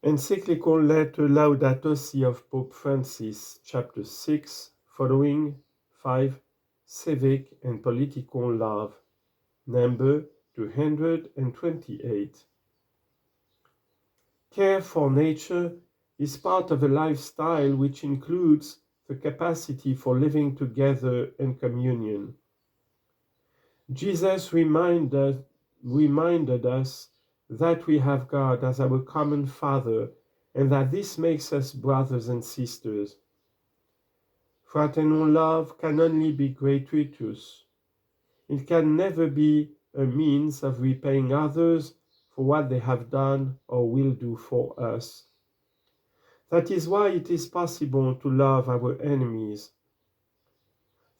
Encyclical letter Laudato Si of Pope Francis, chapter 6, following 5, Civic and Political Love, number 228. Care for nature is part of a lifestyle which includes the capacity for living together and communion. Jesus reminded us that we have God as our common Father and that this makes us brothers and sisters. Fraternal love can only be gratuitous. It can never be a means of repaying others for what they have done or will do for us. That is why it is possible to love our enemies.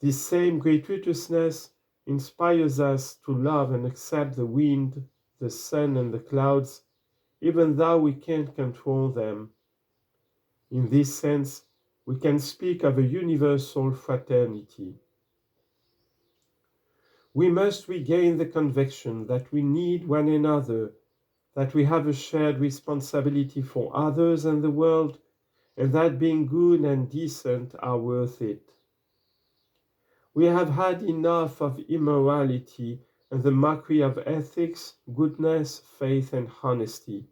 This same gratuitousness inspires us to love and accept the wind, the sun, and the clouds, even though we can't control them. In this sense, we can speak of a universal fraternity. We must regain the conviction that we need one another, that we have a shared responsibility for others and the world, and that being good and decent are worth it. We have had enough of immorality and the mockery of ethics, goodness, faith, and honesty.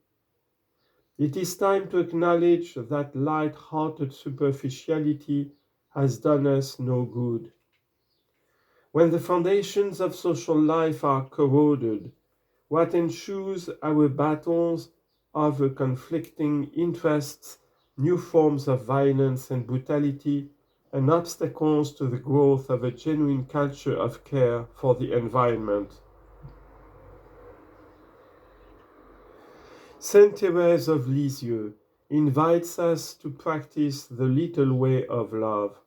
It is time to acknowledge that light-hearted superficiality has done us no good. When the foundations of social life are corroded, what ensues our battles over conflicting interests, new forms of violence and brutality, and obstacles to the growth of a genuine culture of care for the environment. Saint Therese of Lisieux invites us to practice the little way of love.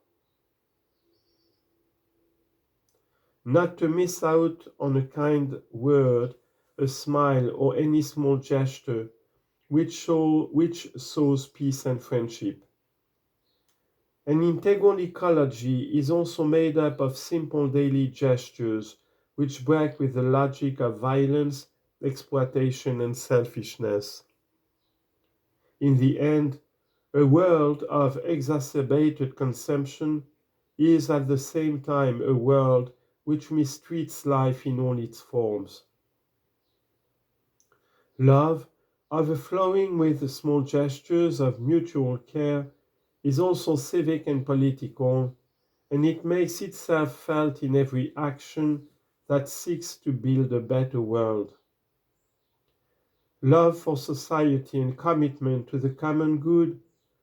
Not to miss out on a kind word, a smile, or any small gesture which sows peace and friendship. An integral ecology is also made up of simple daily gestures which break with the logic of violence, exploitation, and selfishness. In the end, a world of exacerbated consumption is at the same time a world which mistreats life in all its forms. Love, overflowing with small gestures of mutual care, is also civic and political, and it makes itself felt in every action that seeks to build a better world. Love for society and commitment to the common good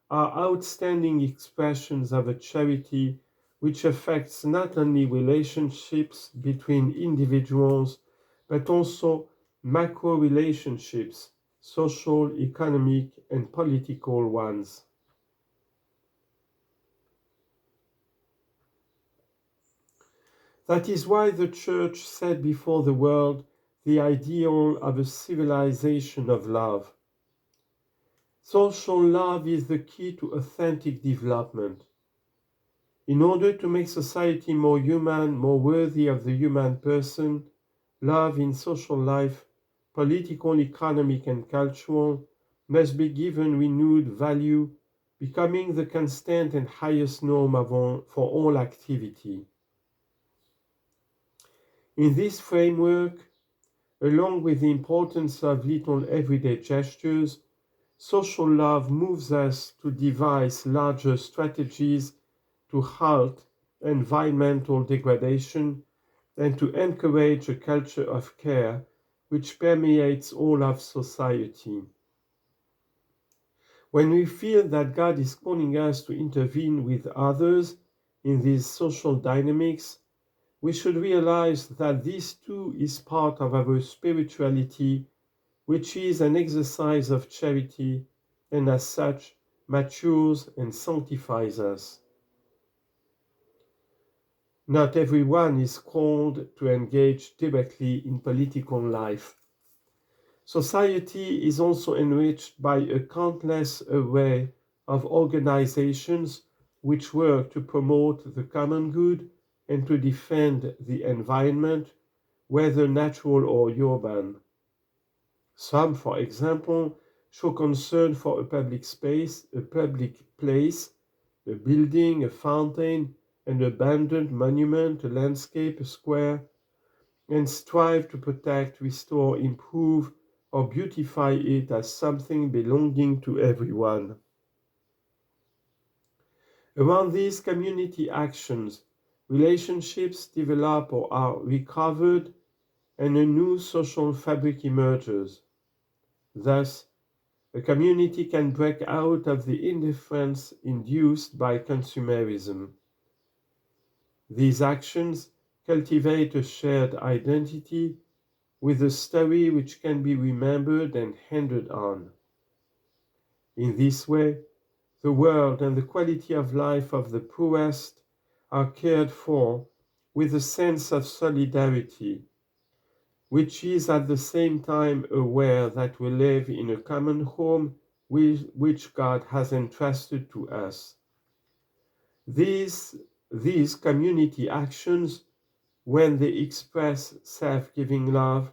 are outstanding expressions of a charity which affects not only relationships between individuals, but also macro relationships, social, economic, and political ones. That is why the Church set before the world the ideal of a civilization of love. Social love is the key to authentic development. In order to make society more human, more worthy of the human person, love in social life, political, economic, and cultural, must be given renewed value, becoming the constant and highest norm for all activity. In this framework, along with the importance of little everyday gestures, social love moves us to devise larger strategies to halt environmental degradation and to encourage a culture of care which permeates all of society. When we feel that God is calling us to intervene with others in these social dynamics, we should realize that this too is part of our spirituality, which is an exercise of charity and as such matures and sanctifies us. Not everyone is called to engage directly in political life. Society is also enriched by a countless array of organizations which work to promote the common good and to defend the environment, whether natural or urban. Some, for example, show concern for a public space, a public place, a building, a fountain, an abandoned monument, a landscape, a square, and strive to protect, restore, improve, or beautify it as something belonging to everyone. Around these community actions, relationships develop or are recovered, and a new social fabric emerges. Thus, a community can break out of the indifference induced by consumerism. These actions cultivate a shared identity with a story which can be remembered and handed on. In this way, the world and the quality of life of the poorest are cared for with a sense of solidarity, which is at the same time aware that we live in a common home which God has entrusted to us. These community actions, when they express self-giving love,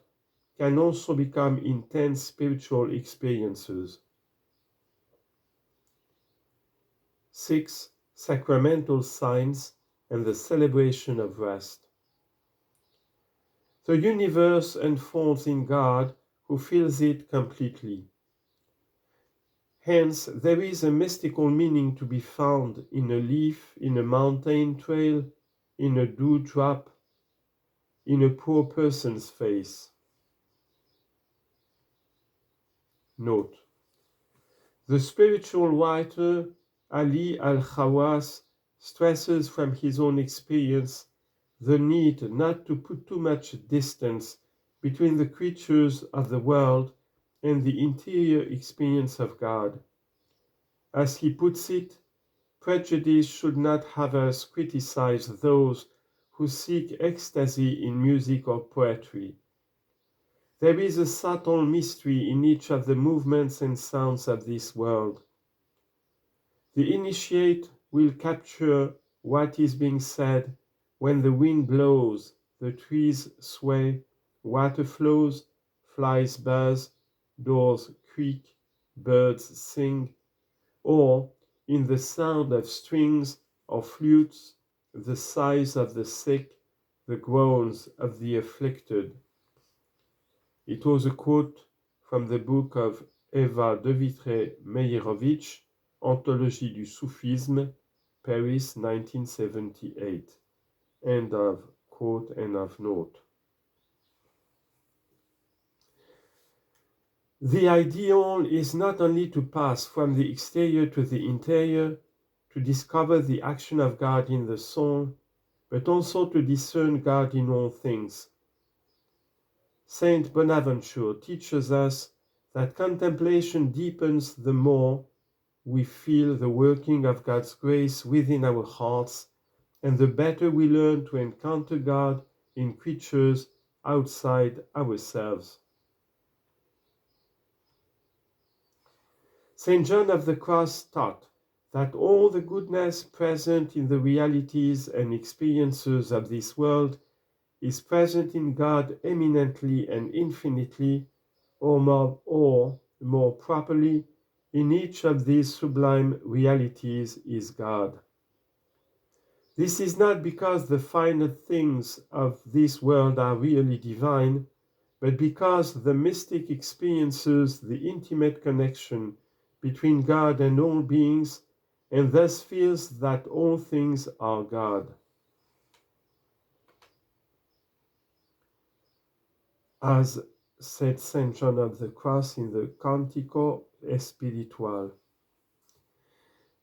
can also become intense spiritual experiences. 6. Sacramental signs and the celebration of rest. The universe unfolds in God who fills it completely. Hence, there is a mystical meaning to be found in a leaf, in a mountain trail, in a dewdrop, in a poor person's face. Note: the spiritual writer Ali al-Khawas stresses from his own experience the need not to put too much distance between the creatures of the world and the interior experience of God. As he puts it, prejudice should not have us criticize those who seek ecstasy in music or poetry. There is a subtle mystery in each of the movements and sounds of this world. The initiate will capture what is being said when the wind blows, the trees sway, water flows, flies buzz, doors creak, birds sing, or in the sound of strings or flutes, the sighs of the sick, the groans of the afflicted. It was a quote from the book of Eva de Vitré-Meyerovitch, Anthologie du Soufisme, Paris 1978. End of quote, end of note. The ideal is not only to pass from the exterior to the interior, to discover the action of God in the soul, but also to discern God in all things. Saint Bonaventure teaches us that contemplation deepens the more we feel the working of God's grace within our hearts, and the better we learn to encounter God in creatures outside ourselves. St. John of the Cross taught that all the goodness present in the realities and experiences of this world is present in God eminently and infinitely, or more properly, in each of these sublime realities is God. This is not because the finer things of this world are really divine, but because the mystic experiences the intimate connection between God and all beings, and thus feels that all things are God. As said St. John of the Cross in the Cantico Espiritual.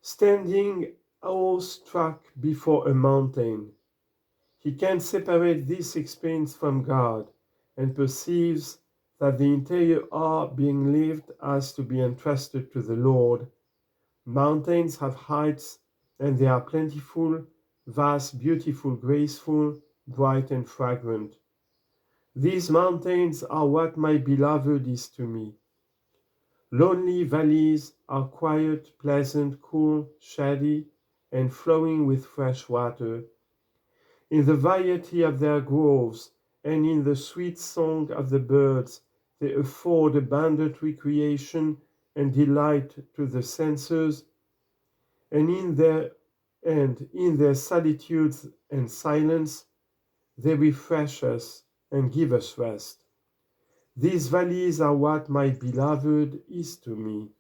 Standing awe-struck before a mountain, he can separate this experience from God and perceives that the interior awe being lived has to be entrusted to the Lord. Mountains have heights, and they are plentiful, vast, beautiful, graceful, bright, and fragrant. These mountains are what my beloved is to me. Lonely valleys are quiet, pleasant, cool, shady, and flowing with fresh water. In the variety of their groves and in the sweet song of the birds, they afford abundant recreation and delight to the senses, and in their solitudes and silence, they refresh us and give us rest. These valleys are what my beloved is to me.